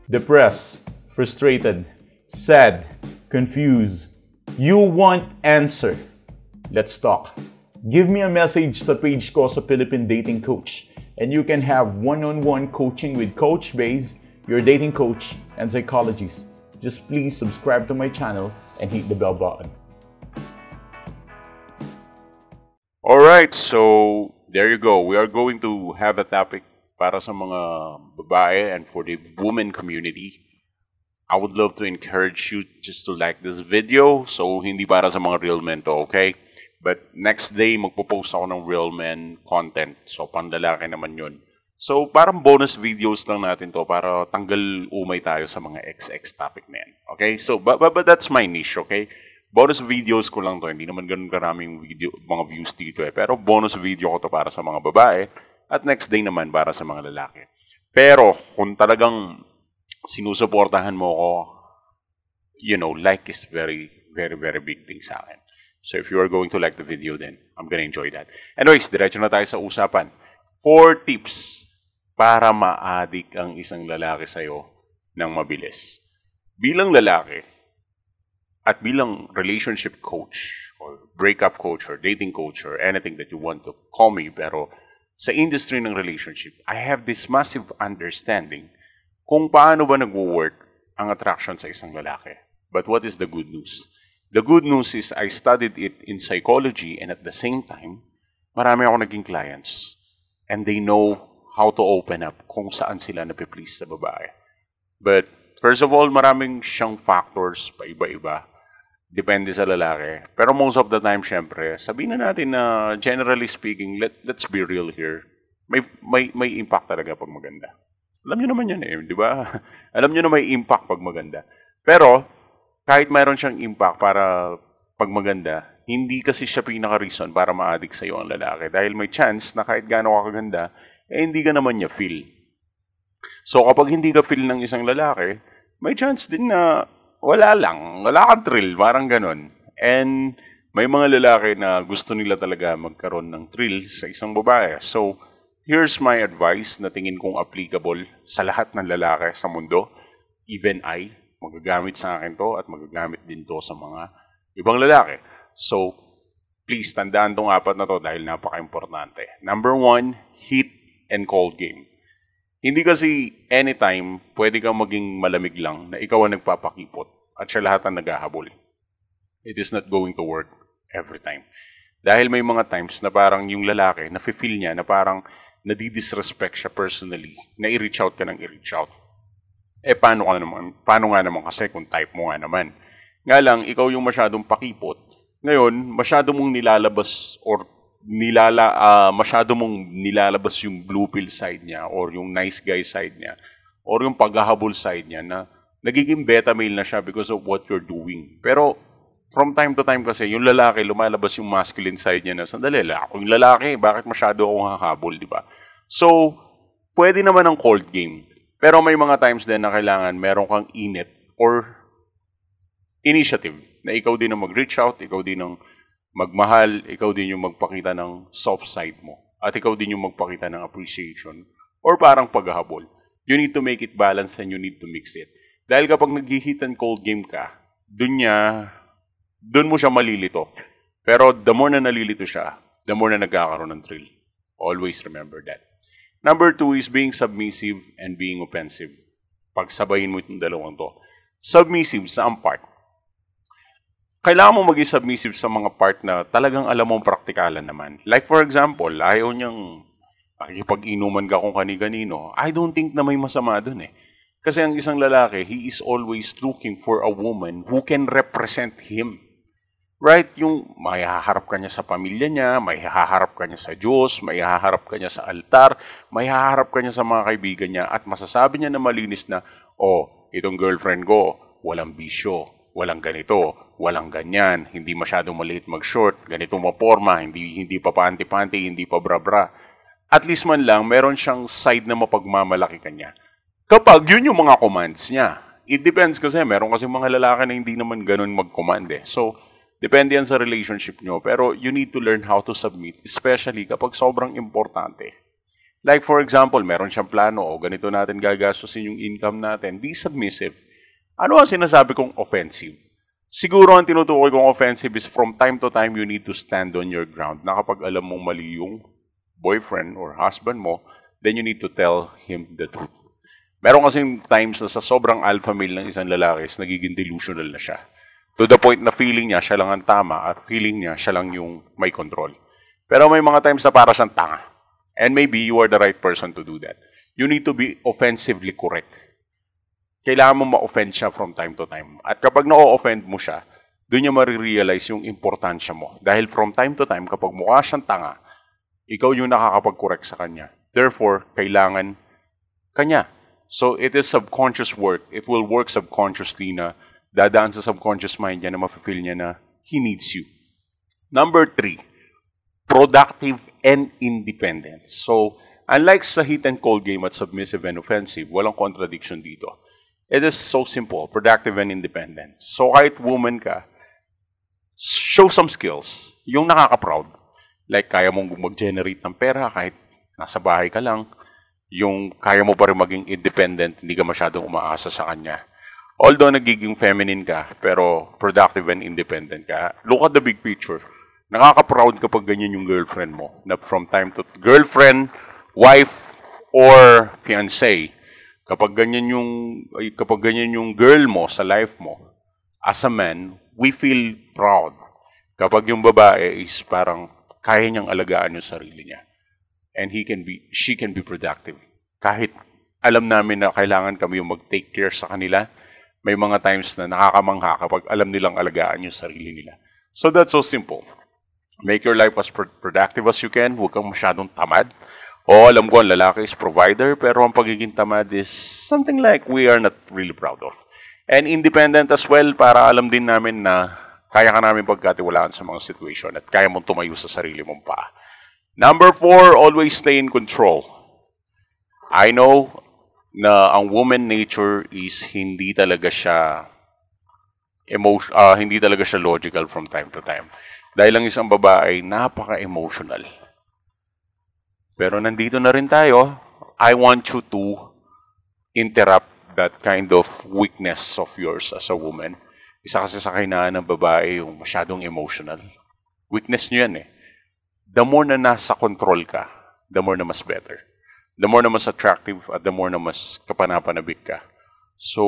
Depressed, frustrated, sad, confused. You want answer. Let's talk. Give me a message sa page ko sa Philippine Dating Coach and you can have one-on-one coaching with Coach Baze, your dating coach and psychologist. Just please subscribe to my channel and hit the bell button. Alright, so there you go. We are going to have a topic para sa mga babae and for the women community. I would love to encourage you just to like this video. So, hindi para sa mga real men to, okay? But next day, magpo-post ako ng real men content. So, panlalaki naman yun. So, parang bonus videos lang natin to para tanggal umay tayo sa mga XX topic na yan. Okay? So, but that's my niche, okay? Bonus videos ko lang to. Hindi naman ganun karaming video, mga views dito eh. Pero bonus video ko to para sa mga babae. At next day naman para sa mga lalaki. Pero, kung talagang sinusuportahan mo ko, you know, like is very, very, very big thing sa akin. So, if you are going to like the video, then I'm gonna enjoy that. Anyways, diretso na tayo sa usapan. 4 tips para ma-addict ang isang lalaki sa'yo ng mabilis. Bilang lalaki, at bilang relationship coach, or breakup coach, or dating coach, or anything that you want to call me, pero sa industry ng relationship, I have this massive understanding kung paano ba nagwo-work ang attraction sa isang lalaki. But what is the good news? The good news is I studied it in psychology and at the same time, marami ako naging clients. And they know how to open up kung saan sila napiplease sa babae. But first of all, maraming siyang factors pa iba-iba. Depende sa lalaki. Pero most of the time, syempre, sabihin na natin na generally speaking, let's be real here. May impact talaga pag maganda. Alam nyo naman yan eh, di ba? Alam nyo na may impact pag maganda. Pero, kahit mayroon siyang impact para pag maganda, hindi kasi siya pinaka-reason para ma-addict sa'yo ang lalaki. Dahil may chance na kahit gaano ka kaganda, eh hindi ka naman niya feel. So, kapag hindi ka feel ng isang lalaki, may chance din na wala kang thrill, parang ganun. And may mga lalaki na gusto nila talaga magkaroon ng thrill sa isang babae. So, here's my advice na tingin kong applicable sa lahat ng lalaki sa mundo. Even I, magagamit sa akin to at magagamit din to sa mga ibang lalaki. So, please, tandaan tong 4 na to dahil napaka-importante. Number 1, heat and cold game. Hindi kasi anytime pwede kang maging malamig lang na ikaw ang nagpapakipot at siya lahat ang naghahabol. It is not going to work every time. Dahil may mga times na parang yung lalaki, nafe-feel niya na parang nadidisrespect siya personally, na i-reach out ka ng i-reach out. Eh paano nga naman kasi kung type mo nga naman. Nga lang, ikaw yung masyadong pakipot. Ngayon, masyado mong nilalabas or masyado mong nilalabas yung blue pill side niya or yung nice guy side niya or yung paghahabol side niya na nagiging beta male na siya because of what you're doing. Pero from time to time kasi yung lalaki lumalabas yung masculine side niya na sandali lang, ako yung lalaki, bakit masyado akong hahabol, di ba? So, pwede naman ang cold game. Pero may mga times din na kailangan meron kang init or initiative na ikaw din ang mag-reach out, ikaw din ang magmahal, ikaw din yung magpakita ng soft side mo. At ikaw din yung magpakita ng appreciation or parang paghahabol. You need to make it balance and you need to mix it. Dahil kapag nag-heat and cold game ka, dun mo siya malilito. Pero the more na nalilito siya, the more na nagkakaroon ng thrill. Always remember that. Number 2 is being submissive and being offensive. Pagsabayin mo itong dalawang to. Submissive sa ang part. Kailangan mo maging submissive sa mga part na talagang alam mong praktikalan naman. Like for example, ayaw niyang makikipag-inuman ka kung kani-kanino. I don't think na may masama dun eh. Kasi ang isang lalaki, he is always looking for a woman who can represent him. Right? Yung may haharap ka niya sa pamilya niya, may haharap ka niya sa Diyos, may haharap ka niya sa altar, may haharap ka niya sa mga kaibigan niya at masasabi niya na malinis na, oh, itong girlfriend ko, walang bisyo. Walang ganito, walang ganyan, hindi masyadong maliit mag-short, ganito maporma, hindi pa panty-panty, hindi pa bra-bra. At least man lang, meron siyang side na mapagmamalaki kanya. Kapag yun yung mga commands niya, it depends kasi, meron kasi mga lalaki na hindi naman ganun mag-command eh. So, depende yan sa relationship nyo. Pero you need to learn how to submit, especially kapag sobrang importante. Like for example, meron siyang plano, o ganito natin gagastusin yung income natin. Be submissive. Ano ang sinasabi kong offensive? Siguro ang tinutukoy kong offensive is from time to time you need to stand on your ground. Na kapag alam mong mali yung boyfriend or husband mo, then you need to tell him the truth. Meron kasing times na sa sobrang alpha male ng isang lalaki is nagiging delusional na siya. To the point na feeling niya siya lang ang tama at feeling niya siya lang yung may control. Pero may mga times na para siyang tanga. And maybe you are the right person to do that. You need to be offensively correct. Kailangan mo ma-offend siya from time to time. At kapag na-offend mo siya, doon niya marirealize yung importansya mo. Dahil from time to time, kapag mukha siyang tanga, ikaw yung nakakapag-correct sa kanya. Therefore, kailangan kanya. So, it is subconscious work. It will work subconsciously na dadaan sa subconscious mind niya na mafe-feel niya na he needs you. Number 3, productive and independent. So, unlike sa heat and cold game at submissive and offensive, walang contradiction dito. It is so simple, productive and independent. So, kahit woman ka, show some skills. Yung nakaka-proud. Like, kaya mong mag-generate ng pera kahit nasa bahay ka lang. Yung kaya mo pa rin maging independent, hindi ka masyadong umaasa sa kanya. Although nagiging feminine ka, pero productive and independent ka, look at the big picture. Nakaka-proud kapag ganyan yung girlfriend mo. Na from time to girlfriend, wife, or fiancé. Kapag ganyan yung girl mo sa life mo, as a man, we feel proud. Kapag yung babae is parang kaya niyang alagaan yung sarili niya. And she can be productive. Kahit alam namin na kailangan kami yung mag-take care sa kanila, may mga times na nakakamangha kapag alam nilang alagaan yung sarili nila. So that's so simple. Make your life as productive as you can. Huwag kang masyadong tamad. O alam ko, ang lalaki is provider, pero ang pagiging tamad is something like we are not really proud of. And independent as well, para alam din namin na kaya ka namin pagkatiwalaan sa mga situation at kaya mong tumayo sa sarili mong paa. Number 4, always stay in control. I know na ang woman nature is hindi talaga siya logical from time to time. Dahil ang isang babae ay napaka-emotional. Pero nandito na rin tayo, I want you to interrupt that kind of weakness of yours as a woman. Isa kasi sa kahinaan ng babae yung masyadong emotional. Weakness nyo yan eh. The more na nasa control ka, the more na mas better. The more na mas attractive at the more na mas kapanapanabik ka. So,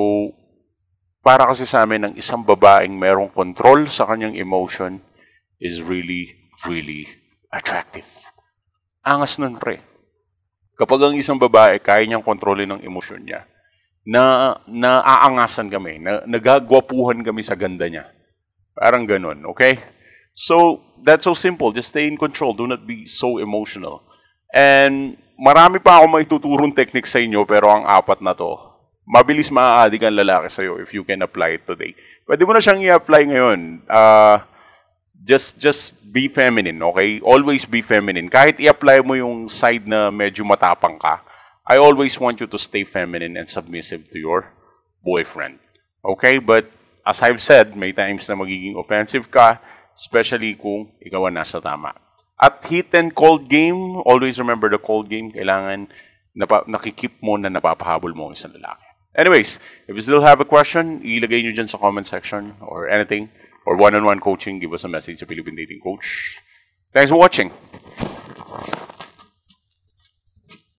para kasi sa amin, ang isang babaeng merong control sa kanyang emotion is really, really attractive. Angas nun, pre. Kapag ang isang babae, kaya niyang kontrolin ang emosyon niya, naaangasan kami, nagagwapuhan kami sa ganda niya. Parang ganun, okay? So, that's so simple. Just stay in control. Do not be so emotional. And marami pa ako maituturong techniques sa inyo, pero ang 4 na to, mabilis maa-addict ang lalaki sa'yo if you can apply it today. Pwede mo na siyang i-apply ngayon. Just be feminine, okay? Always be feminine. Kahit i-apply mo yung side na medyo matapang ka, I always want you to stay feminine and submissive to your boyfriend. Okay? But as I've said, may times na magiging offensive ka, especially kung ikaw ang nasa tama. At heat and cold game, always remember the cold game. Kailangan nakikip mo na napapahabol mo ang isang lalaki. Anyways, if you still have a question, ilagay nyo dyan sa comment section or anything. Or one-on-one coaching, give us a message sa Philippine Dating Coach. Thanks for watching.